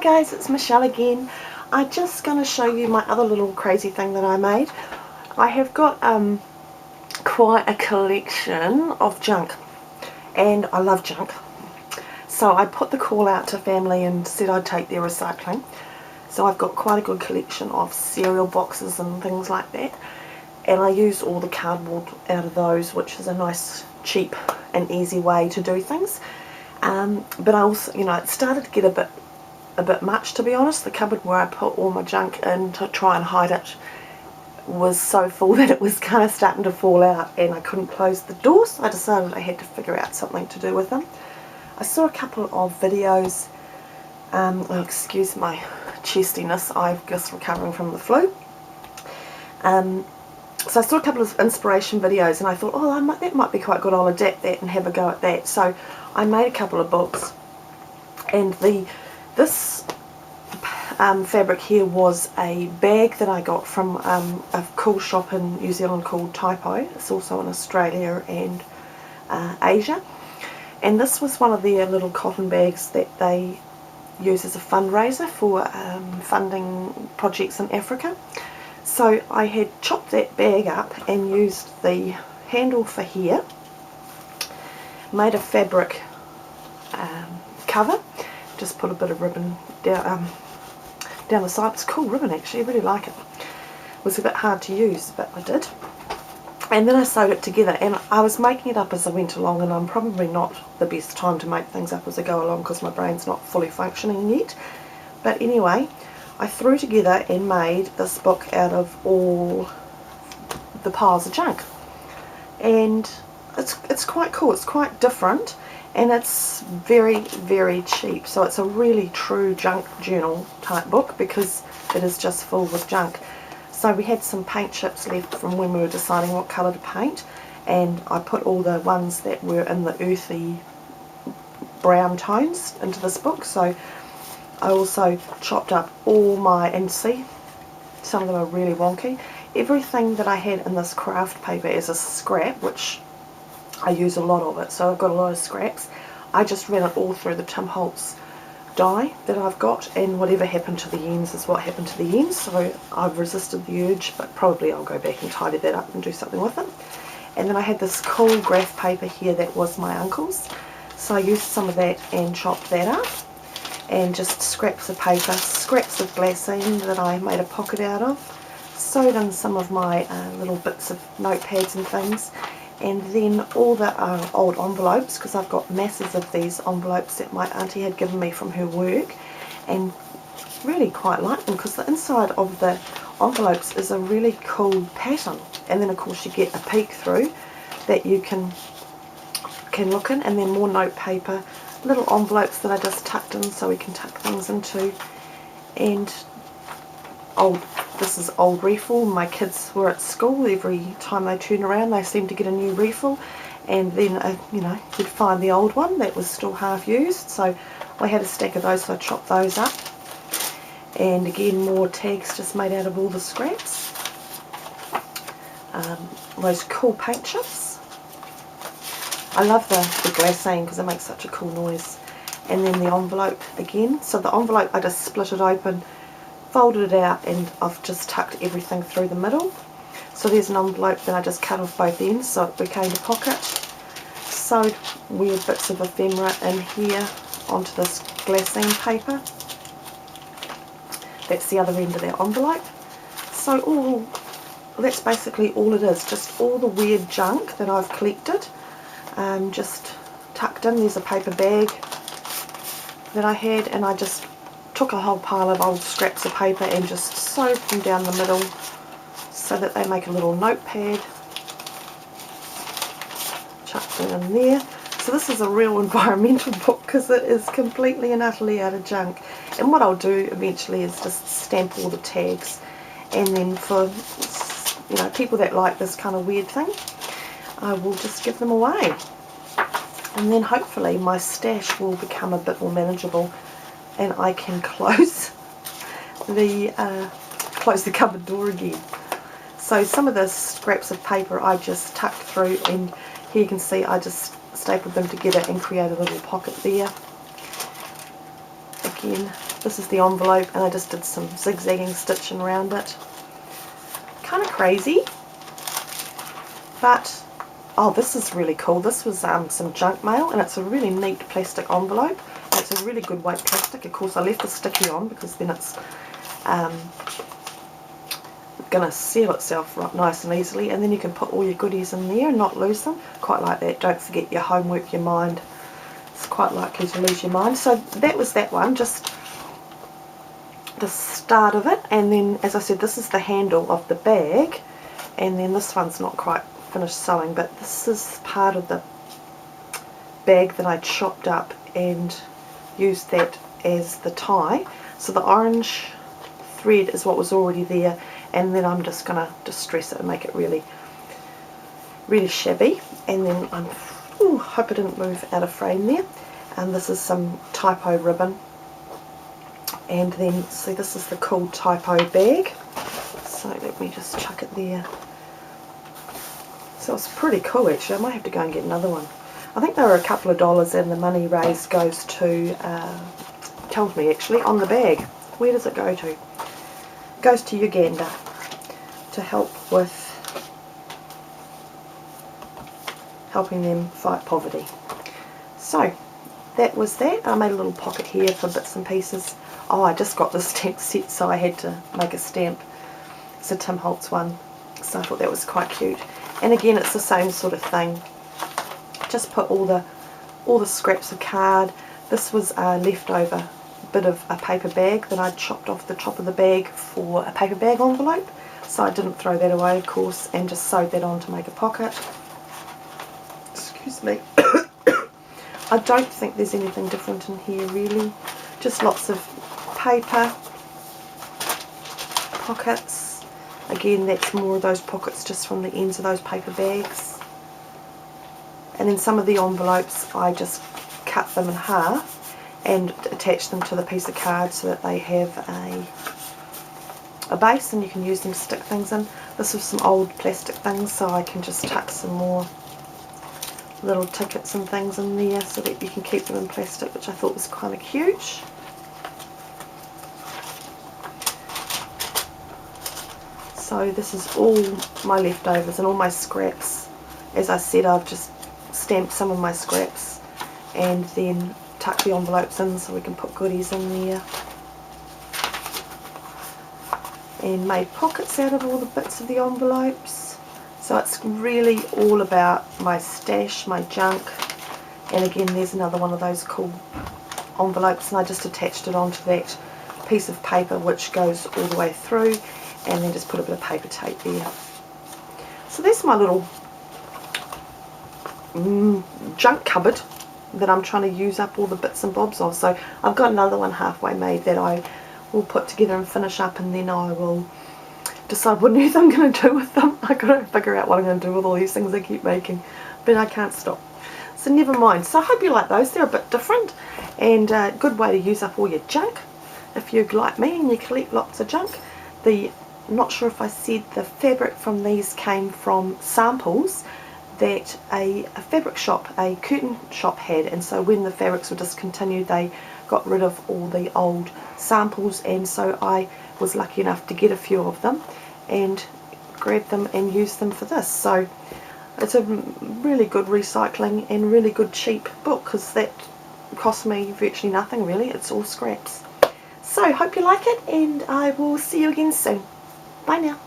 guys, it's Michelle again. I'm just going to show you my other little crazy thing that I made. I have got quite a collection of junk, and I love junk. So I put the call out to family and said I'd take their recycling. So I've got quite a good collection of cereal boxes and things like that. And I used all the cardboard out of those, which is a nice, cheap and easy way to do things. But I also, it started to get a bit much, to be honest. The cupboard where I put all my junk in to try and hide it was so full that it was kind of starting to fall out, and I couldn't close the door, so I decided I had to figure out something to do with them. I saw a couple of videos. Oh, excuse my chestiness, I'm just recovering from the flu. So I saw a couple of inspiration videos and I thought, oh, that might be quite good, I'll adapt that and have a go at that. So I made a couple of books, and this fabric here was a bag that I got from a cool shop in New Zealand called Typo. It's also in Australia and Asia. And this was one of their little cotton bags that they use as a fundraiser for funding projects in Africa. So I had chopped that bag up and used the handle for here, made a fabric cover, just put a bit of ribbon down the side. It's cool ribbon actually, I really like it. It was a bit hard to use, but I did. And then I sewed it together, and I was making it up as I went along, and I'm probably not the best time to make things up as I go along because my brain's not fully functioning yet. But anyway, I threw together and made this book out of all the piles of junk. And it's quite cool, it's quite different, and it's very, very cheap. So it's a really true junk journal type book because it is just full with junk. So we had some paint chips left from when we were deciding what colour to paint, and I put all the ones that were in the earthy brown tones into this book. So I also chopped up all my, and see, some of them are really wonky. Everything that I had in this craft paper is a scrap, which I use a lot of it, so I've got a lot of scraps. I just ran it all through the Tim Holtz dye that I've got, and whatever happened to the ends is what happened to the ends. So I've resisted the urge, but probably I'll go back and tidy that up and do something with it. And then I had this cool graph paper here that was my uncle's, so I used some of that and chopped that up. And just scraps of paper, scraps of glassine that I made a pocket out of, sewed in some of my little bits of notepads and things, and then all the old envelopes, because I've got masses of these envelopes that my auntie had given me from her work, and really quite like them because the inside of the envelopes is a really cool pattern. And then of course you get a peek through that you can look in, and then more note paper, little envelopes that I just tucked in so we can tuck things into. And this is old refill. My kids were at school, every time they turn around they seem to get a new refill, and then you'd find the old one that was still half used. So I had a stack of those, so I chopped those up. And again, more tags just made out of all the scraps. Those cool paint chips. I love the glassine because it makes such a cool noise. And then the envelope again. So the envelope, I just split it open, folded it out, and I've just tucked everything through the middle. So there's an envelope that I just cut off both ends so it became a pocket. Sewed weird bits of ephemera in here onto this glassine paper. That's the other end of that envelope. So that's basically all it is, just all the weird junk that I've collected. Just tucked in. There's a paper bag that I had, and I just took a whole pile of old scraps of paper and just sewed them down the middle so that they make a little notepad. Chucked them in there. So this is a real environmental book because it is completely and utterly out of junk. And what I'll do eventually is just stamp all the tags, and then for people that like this kind of weird thing, I will just give them away. And then hopefully my stash will become a bit more manageable, and I can close the cupboard door again. So some of the scraps of paper I just tucked through, and here you can see I just stapled them together and create a little pocket there. Again, This is the envelope, and I just did some zigzagging stitching around it. Kind of crazy, but oh, this is really cool. This was some junk mail, and it's a really neat plastic envelope. And it's a really good weight plastic. Of course, I left the sticky on because then it's going to seal itself right nice and easily, and then you can put all your goodies in there and not lose them. Quite like that. Don't forget your homework, your mind. It's quite likely to lose your mind. So that was that one, just the start of it. And then, as I said, this is the handle of the bag, and then this one's not quite finished sewing, but this is part of the bag that I chopped up and used that as the tie. So the orange thread is what was already there, and then I'm just going to distress it and make it really, really shabby. And then I hope I didn't move out of frame there. And this is some typo ribbon. And then, see, this is the cool typo bag. So let me just chuck it there. So it's pretty cool actually. I might have to go and get another one. I think they were a couple of dollars, and the money raised goes to, tells me actually on the bag. Where does it go to? It goes to Uganda to help with helping them fight poverty. So that was that. I made a little pocket here for bits and pieces. Oh, I just got this stamp set, so I had to make a stamp. It's a Tim Holtz one, so I thought that was quite cute. And again, it's the same sort of thing. Just put all the scraps of card. This was a leftover bit of a paper bag that I chopped off the top of the bag for a paper bag envelope. So I didn't throw that away, of course, and just sewed that on to make a pocket. Excuse me. I don't think there's anything different in here really. Just lots of paper pockets. Again, that's more of those pockets just from the ends of those paper bags. And then some of the envelopes, I just cut them in half and attach them to the piece of card so that they have a base, and you can use them to stick things in. This was some old plastic things, so I can just tuck some more little tickets and things in there so that you can keep them in plastic, which I thought was kind of cute. So this is all my leftovers and all my scraps. As I said, I've just stamped some of my scraps and then tuck the envelopes in so we can put goodies in there. And made pockets out of all the bits of the envelopes. So it's really all about my stash, my junk. And again, there's another one of those cool envelopes, and I just attached it onto that piece of paper which goes all the way through, and then just put a bit of paper tape there. So there's my little junk cupboard that I'm trying to use up all the bits and bobs of. So I've got another one halfway made that I will put together and finish up, and then I will decide what new thing I'm going to do with them. I've got to figure out what I'm going to do with all these things I keep making, but I can't stop. So never mind. So I hope you like those. They're a bit different and a good way to use up all your junk if you're like me and you collect lots of junk. I'm not sure if I said the fabric from these came from samples that a fabric shop, a curtain shop had, and so when the fabrics were discontinued they got rid of all the old samples, and so I was lucky enough to get a few of them and grab them and use them for this. So it's a really good recycling and really good cheap book, because that cost me virtually nothing really. It's all scraps. So hope you like it, and I will see you again soon. Bye now.